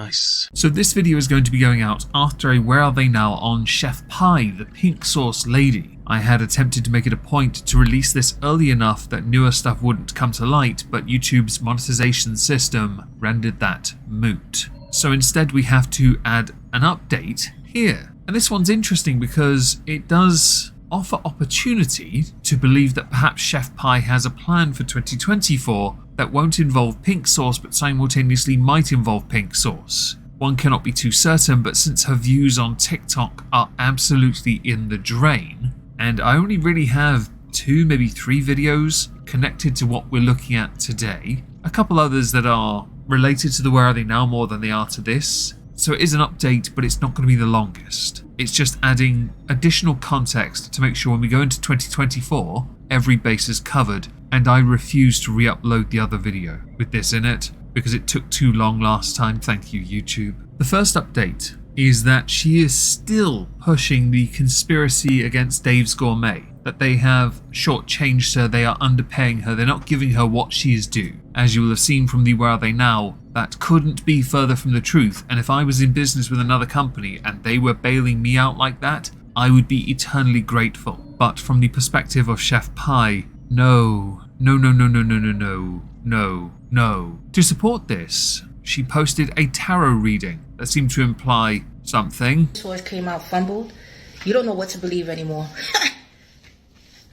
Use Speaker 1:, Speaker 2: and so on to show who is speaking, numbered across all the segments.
Speaker 1: Nice. So this video is going to be going out after a Where Are They Now on Chef Pie, the pink sauce lady. I had attempted to make it a point to release this early enough that newer stuff wouldn't come to light, but YouTube's monetization system rendered that moot. So instead we have to add an update here. And this one's interesting because it does offer opportunity to believe that perhaps Chef Pie has a plan for 2024 that won't involve pink sauce but simultaneously might involve pink sauce. One cannot be too certain, but since her views on TikTok are absolutely in the drain, and I only really have 2, maybe 3 videos connected to what we're looking at today, a couple others that are related to the Where Are They Now more than they are to this, so it is an update, but it's not going to be the longest. It's just adding additional context to make sure when we go into 2024, every base is covered, and I refuse to re-upload the other video with this in it, because it took too long last time, thank you YouTube. The first update is that she is still pushing the conspiracy against Dave's Gourmet, that they have shortchanged her, they are underpaying her, they're not giving her what she is due. As you will have seen from the Where Are They Now, that couldn't be further from the truth, and if I was in business with another company and they were bailing me out like that, I would be eternally grateful. But from the perspective of Chef Pie, no. To support this, she posted a tarot reading that seemed to imply something.
Speaker 2: Swords came out fumbled. You don't know what to believe anymore.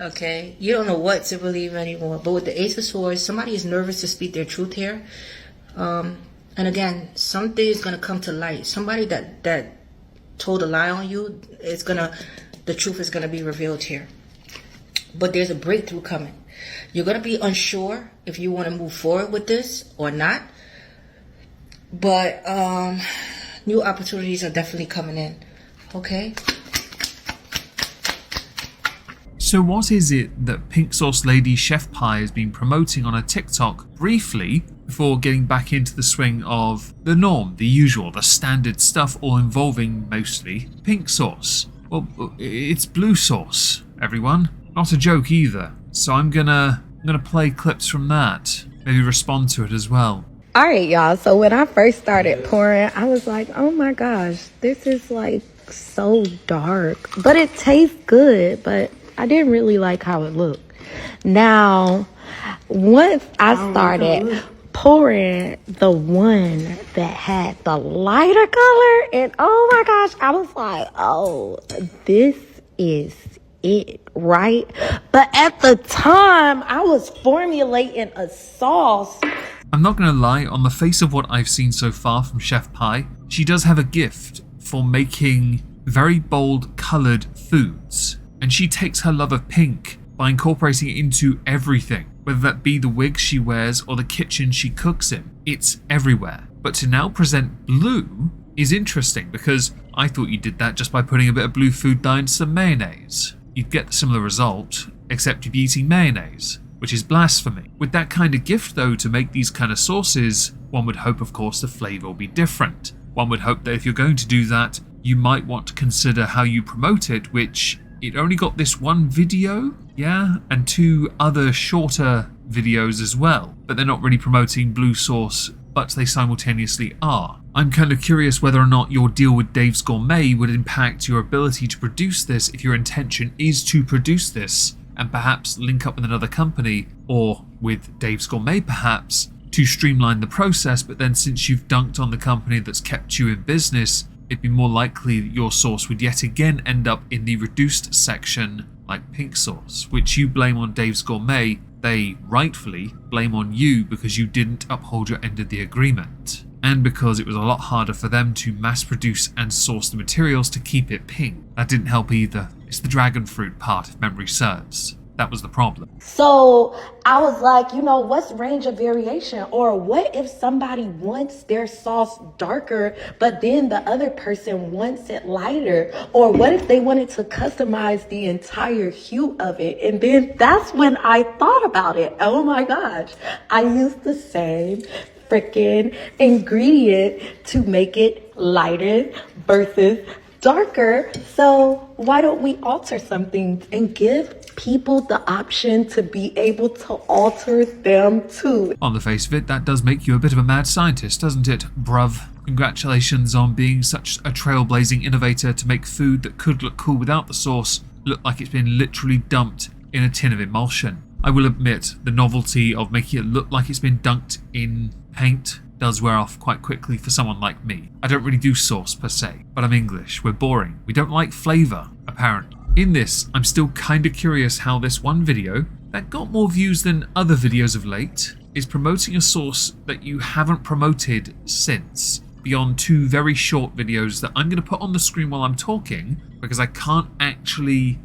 Speaker 2: Okay? You don't know what to believe anymore. But with the Ace of Swords, somebody is nervous to speak their truth here. And again, something is going to come to light. Somebody that told a lie on you, the truth is going to be revealed here. But there's a breakthrough coming. You're going to be unsure if you want to move forward with this or not. But new opportunities are definitely coming in. Okay?
Speaker 1: So what is it that Pink Sauce Lady Chef Pie has been promoting on her TikTok briefly before getting back into the swing of the norm, the usual, the standard stuff, all involving mostly pink sauce? Well, it's blue sauce, everyone. Not a joke either. So I'm gonna play clips from that, maybe respond to it as well.
Speaker 3: All right, y'all. So when I first started pouring, I was like, oh my gosh, this is like so dark, but it tastes good, but I didn't really like how it looked. Now, once I started pouring the one that had the lighter color, and oh my gosh, I was like, oh, this is it, right? But at the time, I was formulating a sauce.
Speaker 1: I'm not gonna lie, on the face of what I've seen so far from Chef Pie, she does have a gift for making very bold coloured foods. And she takes her love of pink by incorporating it into everything, whether that be the wig she wears or the kitchen she cooks in. It's everywhere. But to now present blue is interesting, because I thought you did that just by putting a bit of blue food dye into some mayonnaise. You'd get the similar result, except you'd be eating mayonnaise, which is blasphemy. With that kind of gift though to make these kind of sauces, one would hope of course the flavour will be different. One would hope that if you're going to do that, you might want to consider how you promote it, which it only got this one video, yeah, and 2 other shorter videos as well, but they're not really promoting blue sauce, but they simultaneously are. I'm kind of curious whether or not your deal with Dave's Gourmet would impact your ability to produce this if your intention is to produce this and perhaps link up with another company, or with Dave's Gourmet perhaps, to streamline the process, but then since you've dunked on the company that's kept you in business, it'd be more likely that your sauce would yet again end up in the reduced section like pink sauce, which you blame on Dave's Gourmet. They rightfully blame on you because you didn't uphold your end of the agreement, and because it was a lot harder for them to mass produce and source the materials to keep it pink. That didn't help either. It's the dragon fruit part, if memory serves. That was the problem.
Speaker 3: So I was like, you know, what's range of variation? Or what if somebody wants their sauce darker, but then the other person wants it lighter? Or what if they wanted to customize the entire hue of it? And then that's when I thought about it. Oh my gosh, I used the same freaking ingredient to make it lighter versus darker. So why don't we alter something and give people the option to be able to alter them too?
Speaker 1: On the face of it, that does make you a bit of a mad scientist, doesn't it, bruv? Congratulations on being such a trailblazing innovator to make food that could look cool without the sauce look like it's been literally dumped in a tin of emulsion. I will admit, the novelty of making it look like it's been dunked in paint does wear off quite quickly for someone like me. I don't really do sauce per se, but I'm English, we're boring, we don't like flavour, apparently. In this, I'm still kinda curious how this one video, that got more views than other videos of late, is promoting a sauce that you haven't promoted since, beyond 2 very short videos that I'm gonna put on the screen while I'm talking, because I can't actually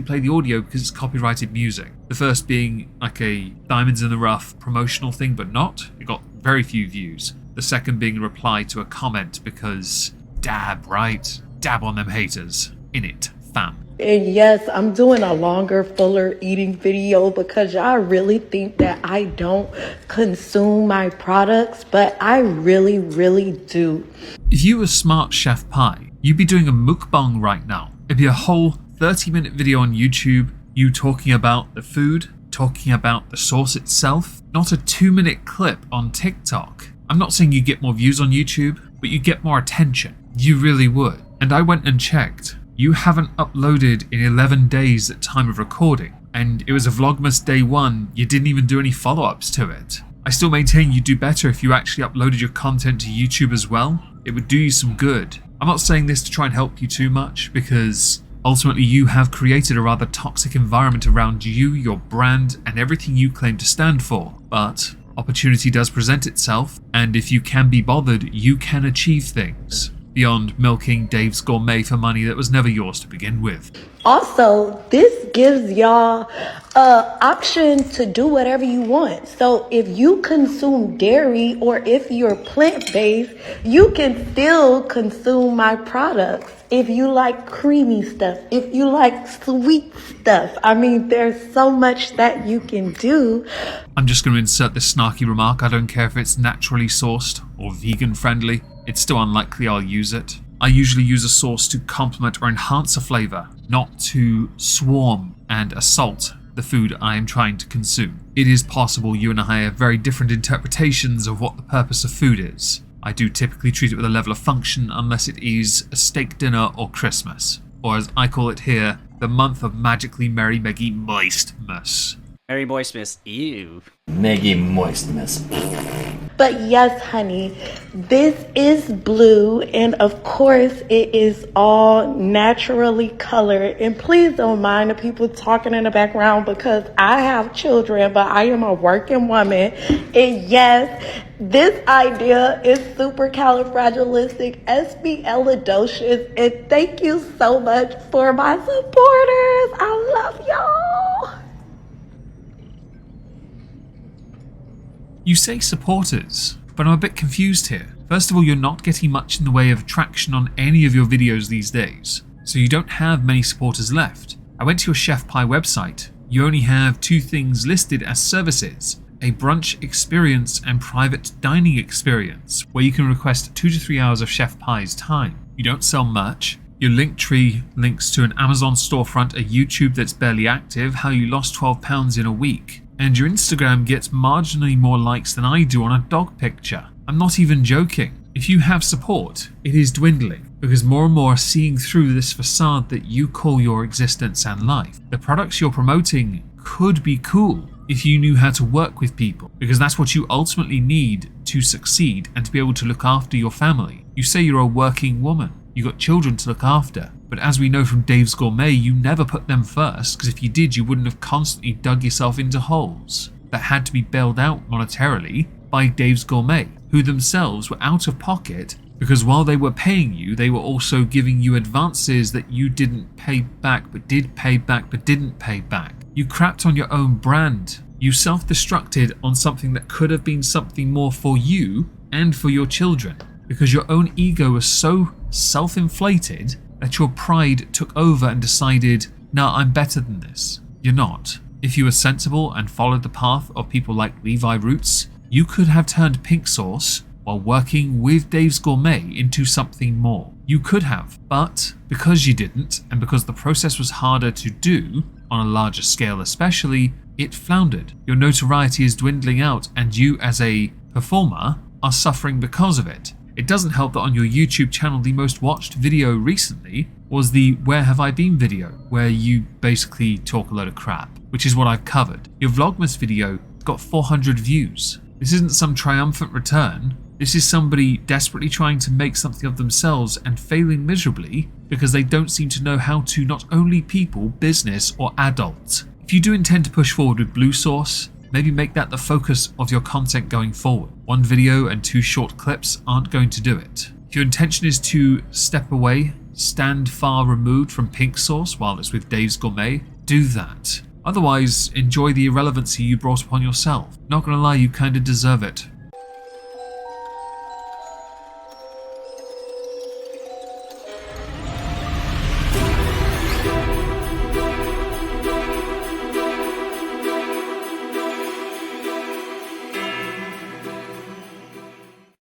Speaker 1: play the audio because it's copyrighted music. The first being like a Diamonds in the Rough promotional thing, but not. It got very few views. The second being a reply to a comment because dab, right? Dab on them haters. In it, fam.
Speaker 3: And yes, I'm doing a longer, fuller eating video because y'all really think that I don't consume my products, but I really, really do.
Speaker 1: If you were smart Chef Pie, you'd be doing a mukbang right now. It'd be a whole 30-minute video on YouTube, you talking about the food, talking about the sauce itself, not a 2-minute clip on TikTok. I'm not saying you get more views on YouTube, but you get more attention. You really would. And I went and checked. You haven't uploaded in 11 days at time of recording, and it was a Vlogmas day 1, you didn't even do any follow-ups to it. I still maintain you'd do better if you actually uploaded your content to YouTube as well. It would do you some good. I'm not saying this to try and help you too much, because ultimately you have created a rather toxic environment around you, your brand, and everything you claim to stand for. But opportunity does present itself, and if you can be bothered, you can achieve things beyond milking Dave's Gourmet for money that was never yours to begin with.
Speaker 3: Also, this gives y'all an option to do whatever you want. So if you consume dairy or if you're plant-based, you can still consume my products. If you like creamy stuff, if you like sweet stuff, I mean, there's so much that you can do.
Speaker 1: I'm just going to insert this snarky remark. I don't care if it's naturally sourced or vegan friendly. It's still unlikely I'll use it. I usually use a sauce to complement or enhance a flavour, not to swarm and assault the food I am trying to consume. It is possible you and I have very different interpretations of what the purpose of food is. I do typically treat it with a level of function unless it is a steak dinner or Christmas, or as I call it here, the month of magically merry Meggy Moistmas.
Speaker 4: Merry Moistmas, ew.
Speaker 5: Meggy Moistmas.
Speaker 3: But yes, honey, this is blue, and of course it is all naturally colored. And please don't mind the people talking in the background because I have children, but I am a working woman. And yes, this idea is supercalifragilisticexpialidocious, and thank you so much for my supporters. I love y'all.
Speaker 1: You say supporters, but I'm a bit confused here. First of all, you're not getting much in the way of traction on any of your videos these days, so you don't have many supporters left. I went to your Chef Pie website. You only have 2 things listed as services: a brunch experience and private dining experience, where you can request 2 to 3 hours of Chef Pie's time. You don't sell merch. Your link tree links to an Amazon storefront, a YouTube that's barely active, how you lost 12 pounds in a week, and your Instagram gets marginally more likes than I do on a dog picture. I'm not even joking. If you have support, it is dwindling, because more and more are seeing through this facade that you call your existence and life. The products you're promoting could be cool if you knew how to work with people, because that's what you ultimately need to succeed and to be able to look after your family. You say you're a working woman. You got children to look after. But as we know from Dave's Gourmet, you never put them first, because if you did, you wouldn't have constantly dug yourself into holes that had to be bailed out monetarily by Dave's Gourmet, who themselves were out of pocket because while they were paying you, they were also giving you advances that you didn't pay back, but did pay back, but didn't pay back. You crapped on your own brand. You self-destructed on something that could have been something more for you and for your children, because your own ego was so self-inflated that your pride took over and decided, nah, I'm better than this. You're not. If you were sensible and followed the path of people like Levi Roots, you could have turned pink sauce while working with Dave's Gourmet into something more. You could have, but because you didn't, and because the process was harder to do, on a larger scale especially, it floundered. Your notoriety is dwindling out, and you as a performer are suffering because of it. It doesn't help that on your YouTube channel the most watched video recently was the Where Have I Been video, where you basically talk a load of crap, which is what I've covered. Your Vlogmas video got 400 views. This isn't some triumphant return. This is somebody desperately trying to make something of themselves and failing miserably because they don't seem to know how to not only people, business, or adult. If you do intend to push forward with Blue Source, maybe make that the focus of your content going forward. One video and 2 short clips aren't going to do it. If your intention is to step away, stand far removed from Pink Source while it's with Dave's Gourmet, do that. Otherwise, enjoy the irrelevancy you brought upon yourself. Not gonna lie, you kinda deserve it.